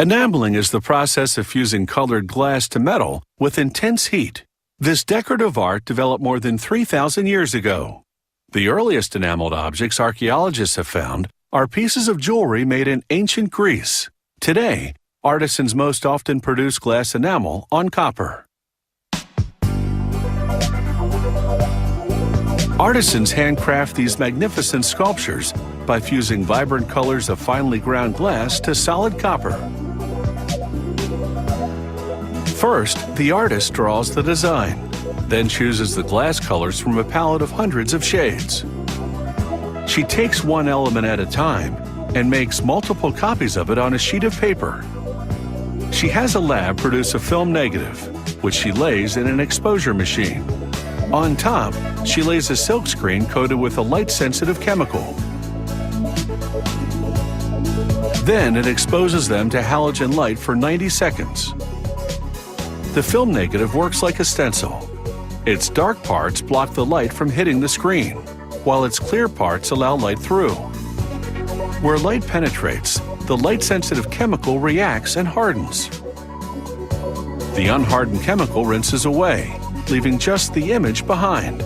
Enameling is the process of fusing colored glass to metal with intense heat. This decorative art developed more than 3,000 years ago. The earliest enameled objects archaeologists have found are pieces of jewelry made in ancient Greece. Today, artisans most often produce glass enamel on copper. Artisans handcraft these magnificent sculptures by fusing vibrant colors of finely ground glass to solid copper. First, the artist draws the design, then chooses the glass colors from a palette of hundreds of shades. She takes one element at a time and makes multiple copies of it on a sheet of paper. She has a lab produce a film negative, which she lays in an exposure machine. On top, she lays a silk screen coated with a light-sensitive chemical. Then it exposes them to halogen light for 90 seconds. The film negative works like a stencil. Its dark parts block the light from hitting the screen, while its clear parts allow light through. Where light penetrates, the light-sensitive chemical reacts and hardens. The unhardened chemical rinses away, leaving just the image behind.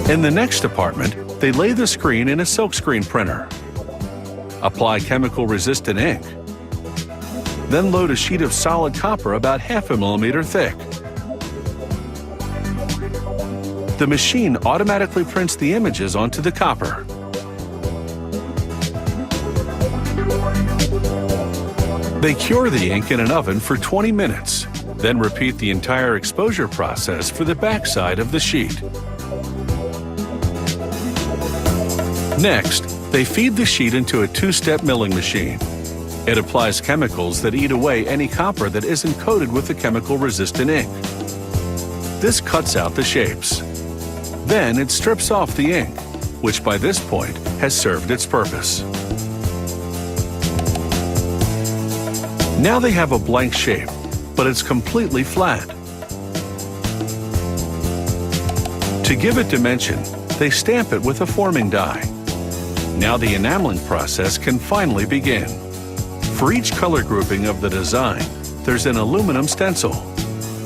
In the next department, they lay the screen in a silkscreen printer. Apply chemical-resistant ink. Then load a sheet of solid copper about half a millimeter thick. The machine automatically prints the images onto the copper. They cure the ink in an oven for 20 minutes, then repeat the entire exposure process for the backside of the sheet. Next, they feed the sheet into a two-step milling machine. It applies chemicals that eat away any copper that isn't coated with the chemical-resistant ink. This cuts out the shapes. Then it strips off the ink, which by this point has served its purpose. Now they have a blank shape, but it's completely flat. To give it dimension, they stamp it with a forming die. Now the enameling process can finally begin. For each color grouping of the design, there's an aluminum stencil.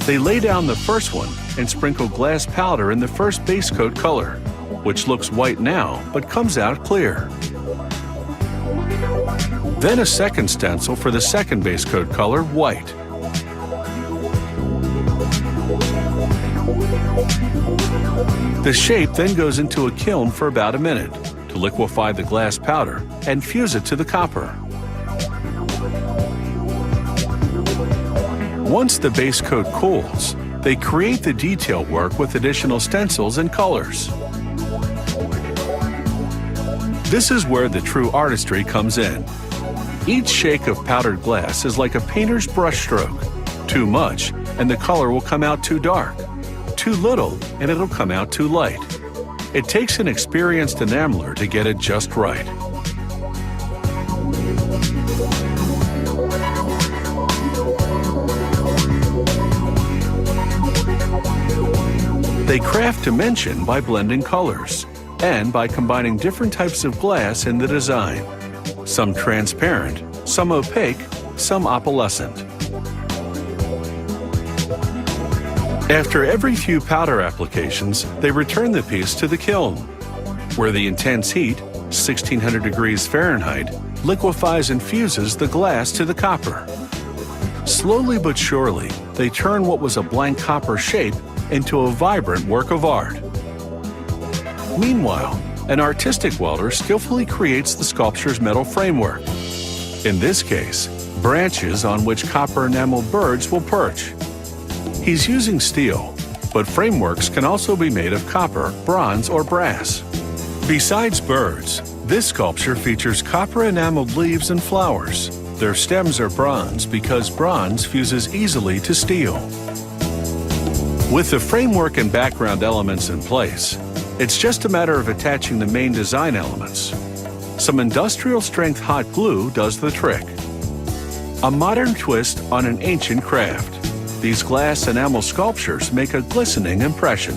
They lay down the first one and sprinkle glass powder in the first base coat color, which looks white now but comes out clear. Then a second stencil for the second base coat color, white. The shape then goes into a kiln for about a minute to liquefy the glass powder and fuse it to the copper. Once the base coat cools, they create the detail work with additional stencils and colors. This is where the true artistry comes in. Each shake of powdered glass is like a painter's brushstroke. Too much, and the color will come out too dark. Too little, and it'll come out too light. It takes an experienced enameler to get it just right. They craft dimension by blending colors and by combining different types of glass in the design. Some transparent, some opaque, some opalescent. After every few powder applications, they return the piece to the kiln, where the intense heat, 1600 degrees Fahrenheit, liquefies and fuses the glass to the copper. Slowly but surely, they turn what was a blank copper shape into a vibrant work of art. Meanwhile, an artistic welder skillfully creates the sculpture's metal framework. In this case, branches on which copper enameled birds will perch. He's using steel, but frameworks can also be made of copper, bronze, or brass. Besides birds, this sculpture features copper enameled leaves and flowers. Their stems are bronze because bronze fuses easily to steel. With the framework and background elements in place, it's just a matter of attaching the main design elements. Some industrial-strength hot glue does the trick. A modern twist on an ancient craft. These glass enamel sculptures make a glistening impression.